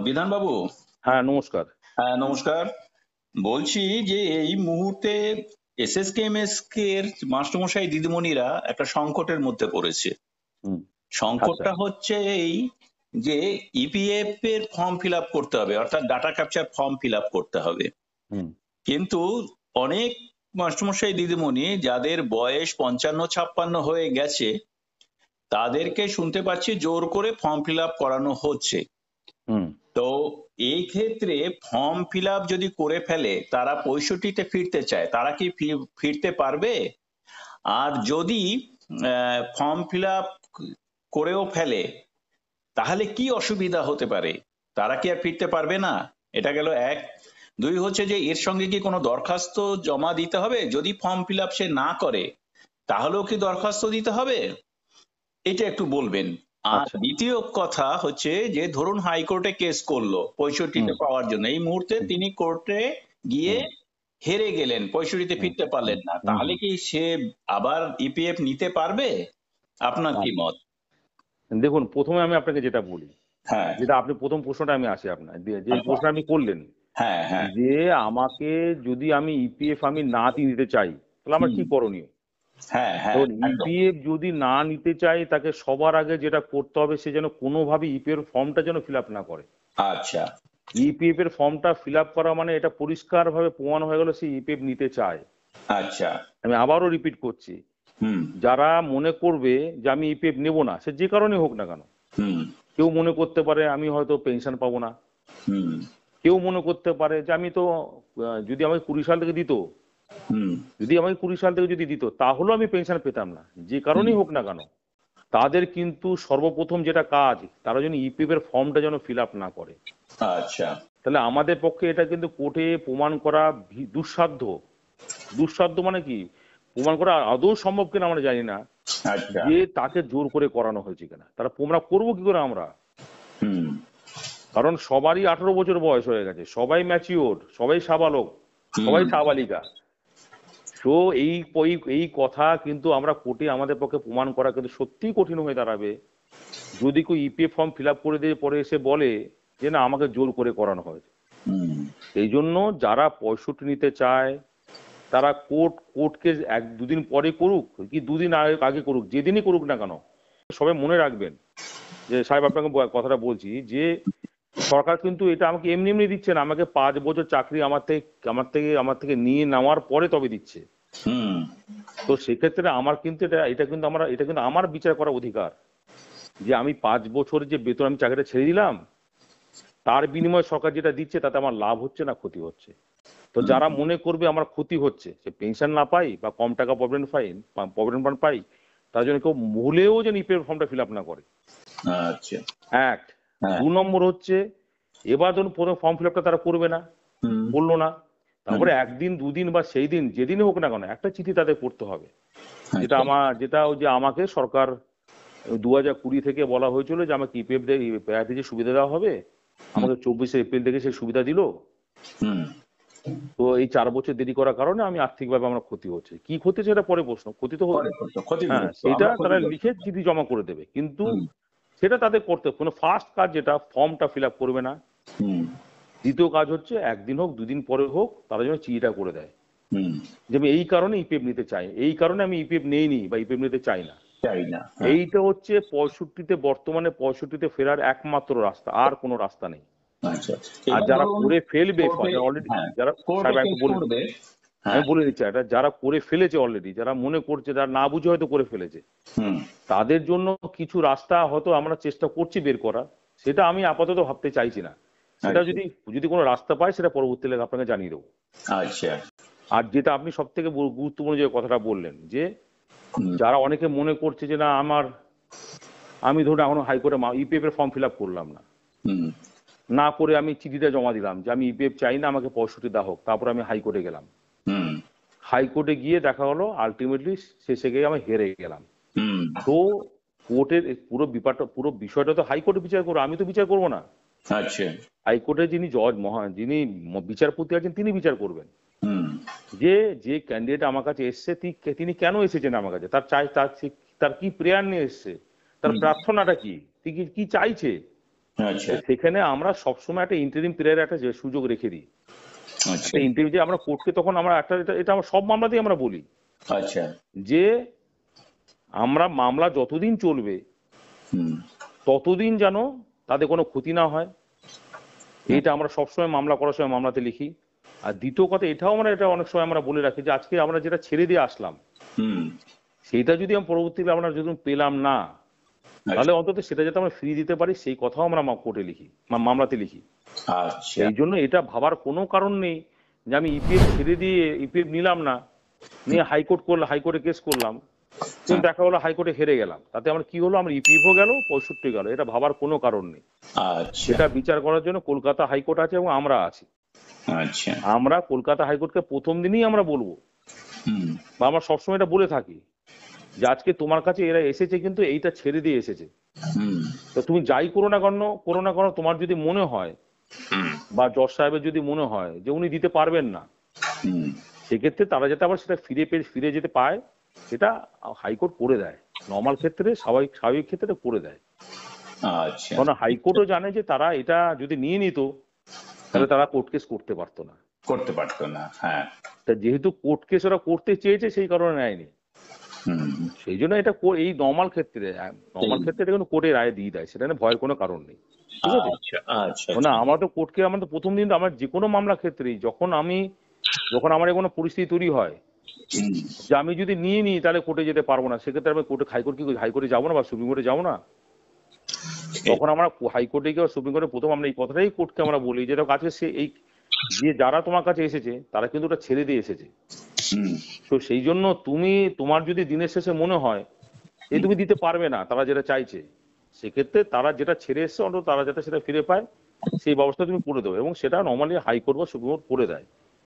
বিধান বাবু। হ্যাঁ নমস্কার। হ্যাঁ নমস্কার। বলছি যে এই মুহূর্তে এসএসকেএমএস এর মাস্টারমশাই দিদিমণিরা একটা সংকটের মধ্যে পড়েছে। হুম। সংকটটা আচ্ছা। হচ্ছে এই যে ইপিএফ এর ফর্ম ফিল আপ করতে হবে, অর্থাৎ data capture form fill up করতে হবে। হুম। কিন্তু অনেক মাস্টারমশাই দিদিমণি যাদের বয়স 55-56 হয়ে গেছে তাদেরকে শুনতে পাচ্ছি জোর করে ফর্ম ফিল আপ করানো হচ্ছে। হুম। তো এই ক্ষেত্রে ফর্ম ফিল আপ যদি করে ফেলে, তারা 65-তে ফিরতে চায়, তারা কি ফিরতে পারবে? আর যদি ফর্ম ফিল আপ করেও ফেলে তাহলে কি অসুবিধা হতে পারে? তারা কি আর ফিরতে পারবে না? এটা গেল এক। দুই হচ্ছে যে এর সঙ্গে কি কোনো দরখাস্ত জমা দিতে হবে? যদি ফর্ম ফিল আপ সে না করে তাহলেও কি দরখাস্ত দিতে হবে? এটা একটু বলবেন। আর আচ্ছা। দ্বিতীয় কথা হচ্ছে যে ধরুন হাইকোর্টে কেস করলো 65-তে হুম। পাওয়ার জন্য, এই মুহূর্তে হুম। তিনি কোর্টে গিয়ে হুম। হেরে গেলেন, 65-তে হুম। ফিরতে হুম। পারলেন না, হুম। তাহলে হুম। কি সে আবার ইপিএফ নিতে পারবে? আপনার কি আচ্ছা। মত? দেখুন, প্রথমে আমি আপনাকে যেটা বলি, হ্যাঁ। যেটা আপনি প্রথম প্রশ্নটা আমি আসি আপনার যে আচ্ছা। প্রশ্ন আপনি করলেন, হ্যাঁ হ্যাঁ। যে আমাকে যদি আমি ইপিএফ আমি না নিতে চাই তাহলে আমার হুম। কি করণীয়? হ্যাঁ হ্যাঁ ধরুন, একদম। ইপিএফ যদি না নিতে চাই তাকে সবার আগে যেটা করতে হবে, সে যেন কোনোভাবে ইপিএফ ফর্মটা যেন ফিল আপ না করে। আচ্ছা। ইপিএফ এর ফর্মটা ফিল আপ করা মানে এটা পরিষ্কারভাবে প্রমাণ হয়ে গেল সে ইপিএফ নিতে চায়। আচ্ছা। আমি আবারও রিপিট করছি, হুম। যারা মনে করবে যে আমি ইপিএফ নেব না, সে যে কারণে হোক না কেন, হুম। কেউ মনে করতে পারে আমি হয়তো পেনশন পাবো না, হুম। কেউ মনে করতে পারে যে আমি তো যদি আমাকে 20 সাল থেকে দিত, হুম। যদি দিত তাহলেও আমি পেনশন পেতাম না। যে হুম। কারণেই হোক না কেন, তাদের কিন্তু সর্বপ্রথম যেটা কাজ, তারা যেন ইপিএফ এর ফর্মটা যেন ফিল আপ না করে। আচ্ছা। তাহলে আমাদের পক্ষে এটা কিন্তু কোর্টে প্রমাণ করা দুঃসাধ্য। দুঃসাধ্য মানে কি, প্রমাণ করা আদৌ সম্ভব কিনা আমরা জানি না, আচ্ছা। যে তাকে জোর করে করানো হয়েছে কিনা। তারা প্রমাণ করবো কি করে আমরা? হুম। কারণ সবারই 18 বছর বয়স হয়ে গেছে, সবাই ম্যাচিওর, সবাই সাবালক, হুম। সবাই সাবালিকা। তো এই এই কথা কিন্তু আমরা কোর্টে আমাদের পক্ষে প্রমাণ করা কিন্তু সত্যিই কঠিন হয়ে দাঁড়াবে, যদি কেউ ইপিএফ ফর্ম ফিল আপ করে দিয়ে পরে এসে বলে যে না আমাকে জোর করে করানো হয়েছে। হুম। এই জন্য যারা 65 নিতে চায় তারা কোর্টকে 1-2 দিন পরে করুক কি 2 দিন আগে করুক, যেদিনই করুক না কেন, সবাই মনে রাখবেন যে সাহেব আপনাকে কথাটা বলছি যে সরকার কিন্তু এটা আমাকে এমনি এমনি দিচ্ছে না, আমাকে 5 বছর চাকরি আমার থেকে নিয়ে নেওয়ার পরে তবে দিচ্ছে। হুম। তো সেক্ষেত্রে আমার কিন্তু এটা কিন্তু আমার বিচার করার অধিকার, যে আমি 5 বছরের যে বেতন আমি চাকরিটা ছেড়ে দিলাম, তার বিনিময়ে সরকার যেটা দিচ্ছে তাতে আমার লাভ হচ্ছে না ক্ষতি হচ্ছে। তো যারা মনে করবে আমার ক্ষতি হচ্ছে, সে পেনশন না পাই বা কম টাকা প্রভিডেন্ট ফান্ড পাই, তার জন্য কেউ ভুলেও যেন ইপিএফ ফর্মটা ফিল আপ না করে। আচ্ছা। এক। হ্যাঁ। 2 নম্বর হচ্ছে, এবার ধরুন প্রথম ফর্ম ফিল আপটা তারা করবে না, হুম। করলো না, হুম। তারপরে 1 দিন 2 দিন বা সেই দিন যেদিনই হোক না কেন একটা চিঠি তাদের করতে হবে, আচ্ছা। যেটা ওই যে আমাকে সরকার 2020 থেকে বলা হয়েছিল যে আমাকে ইপিএফ যে সুবিধা দেওয়া হবে, হুম। আমাকে 24শে এপ্রিল থেকে সেই সুবিধা দিল। হুম। তো এই 4 বছর দেরি করার কারণে আমি আর্থিকভাবে আমার ক্ষতি হচ্ছে। কি ক্ষতি সেটা পরে প্রশ্ন, ক্ষতি তো পরে করতো, হ্যাঁ ক্ষতিগ্রস্ত, সেটা আমরা তারা ক্ষতিগ্রস্ত। লিখে চিঠি জমা করে দেবে, কিন্তু হুম। সেটা তাদের করতে কোনো ফার্স্ট কাজ যেটা ফর্মটা ফিল আপ করবে না। হুম। দ্বিতীয় কাজ হচ্ছে 1 দিন হোক 2 দিন পরে হোক তারা যেন চিঠিটা করে দেয় হুম। যে আমি এই কারণে ইপিএফ নিতে চাই, এই কারণে আমি ইপিএফ নেইনি বা ইপিএফ নিতে চাই না। চাই না। হ্যাঁ। এইটা হচ্ছে 65-তে, বর্তমানে 65-তে ফেরার একমাত্র রাস্তা, আর কোনো রাস্তা নেই। আচ্ছা। আর এবার যারা ধরুন করে ফেলবে, কোর্টে, অলরেডি হ্যাঁ, যারা, কোর্টে সাহেব একটু কেস বলে, করবে। আমি হ্যাঁ। বলে দিচ্ছি, এটা যারা করে ফেলেছে অলরেডি, যারা মনে করছে, যারা না বুঝে হয়তো করে ফেলেছে, হুম। তাদের জন্য কিছু রাস্তা হয়তো আমরা চেষ্টা করছি বের করা, সেটা আমি আপাতত ভাবতে চাইছি না। সেটা আচ্ছা। যদি যদি কোনো রাস্তা পাই সেটা পরবর্তীতে আপনাকে জানিয়ে দেবো। আচ্ছা। আর যেটা আপনি সব থেকে গুরুত্বপূর্ণ যে কথাটা বললেন, যে হুম। যারা অনেকে মনে করছে যে না আমি ধরুন এখনো হাইকোর্টে ইপিএফ এর ফর্ম ফিল আপ করলাম না, হুম। না করে আমি চিঠিটা জমা দিলাম যে আমি ইপিএফ চাই না, আমাকে 65 দেওয়া হোক, তারপর আমি হাইকোর্টে গেলাম, হুম। হাইকোর্টে গিয়ে দেখা হলো আলটিমেটলি শেষে গিয়ে আমি হেরে গেলাম। হুম। তো কোর্টের পুরো বিষয়টা তো হাইকোর্টে বিচার করবো, আমি তো বিচার করবো না। আচ্ছা। হাইকোর্টে যিনি জজ যিনি বিচারপতি আছেন তিনি বিচার করবেন হুম। যে যে ক্যান্ডিডেট আমার কাছে এসছে তিনি কেন এসেছেন আমার কাছে, তার কি প্রেয়ার নিয়ে এসছে, তার হুম। প্রার্থনাটা কি, কি চাইছে, আচ্ছা সেখানে আমরা সবসময় একটা ইন্টারিম পিরিয়ড একটা যে সুযোগ রেখে দিই, আচ্ছা একটা ইন্টারিম যে আমরা কোর্টকে তখন আমরা একটা এটা আমরা সব মামলাতেই আমরা বলি আচ্ছা যে আমরা মামলা যতদিন চলবে হুম ততদিন যেন তাদের কোনো ক্ষতি না হয়, এইটা আমরা সবসময় মামলা করার সময় মামলাতে লিখি। আর দ্বিতীয় কথা এটাও আমরা এটা অনেক সময় আমরা বলে রাখি যে আজকে আমরা যেটা ছেড়ে দিয়ে আসলাম হুম সেইটা যদি আমরা পরবর্তীকালে আমরা যদি পেলাম না, তাহলে অন্তত সেটা যাতে আমরা ফ্রি দিতে পারি সেই কথাও আমরা কোর্টে লিখি, মামলাতে লিখি। আচ্ছা এই জন্য এটা ভাবার কোনো কারণ নেই যে আমি ইপিএফ ছেড়ে দিয়ে ইপিএফ নিলাম না, নিয়ে হাইকোর্টে কেস করলাম, কিন্তু দেখা হলো হাইকোর্টে হেরে গেলাম, তাতে আমার কি হলো, আমার ইপিএফও গেল 65 গেল, এটা ভাবার কোনো কারণ নেই। আচ্ছা সেটা বিচার করার জন্য কলকাতা হাইকোর্ট আছে এবং আমরা আছি। আচ্ছা আমরা কলকাতা হাইকোর্টকে প্রথম দিনই আমরা বলবো, হুম বা আমরা সবসময় এটা বলে থাকি যে আজকে তোমার কাছে এরা এসেছে কিন্তু এইটা ছেড়ে দিয়ে এসেছে, হুম তো তুমি যাই করো না কেন তোমার যদি মনে হয় হুম বা জজ সাহেবের যদি মনে হয় যে উনি দিতে পারবেন না, হুম সেক্ষেত্রে তারা যাতে আবার সেটা ফিরে যেতে পায় সেটা হাইকোর্ট করে দেয়। নর্মাল ক্ষেত্রে স্বাভাবিক ক্ষেত্রে করে দেয়। আচ্ছা কারণ হাইকোর্টও জানে যে তারা এটা যদি নিয়ে নিত তাহলে তারা কোর্ট কেস করতে পারতো না। করতে পারতো না, হ্যাঁ তা যেহেতু কোর্ট কেস ওরা করতে চেয়েছে সেই কারণে নেয়নি, হুম সেই জন্য এটা এই নর্মাল ক্ষেত্রে এটা কিন্তু কোর্টে রায় দিয়ে দেয়, সেটা নিয়ে ভয়ের কোনো কারণ নেই। ঠিক আছে? আচ্ছা আচ্ছা না আমরা তো কোর্টকে আমরা তো প্রথম দিন আমার যে কোনো মামলা ক্ষেত্রেই যখন আমার কোনো পরিস্থিতি তৈরি হয় হুম যে আমি যদি নিয়ে নিই তাহলে কোর্টে যেতে পারবো না, সেক্ষেত্রে আমি হাইকোর্টে যাবো না বা সুপ্রিম কোর্টে যাবো না, তখন আমরা হাইকোর্টে গিয়ে সুপ্রিম কোর্টে প্রথম আমরা এই কথাটাই কোর্টকে আমরা বলি যেটা কাছে সে এই যে যারা তোমার কাছে এসেছে তারা কিন্তু ওটা ছেড়ে দিয়ে এসেছে। হুম তো সেই জন্য তোমার যদি দিনের শেষে মনে হয় এই তুমি দিতে পারবে না তারা যেটা চাইছে, সেক্ষেত্রে তারা যেটা ছেড়ে এসছে অন্তত তারা যাতে সেটা ফিরে পায় সেই ব্যবস্থা তুমি করে দেবে, এবং সেটা নর্মালি হাইকোর্ট বা সুপ্রিম কোর্ট করে দেয়।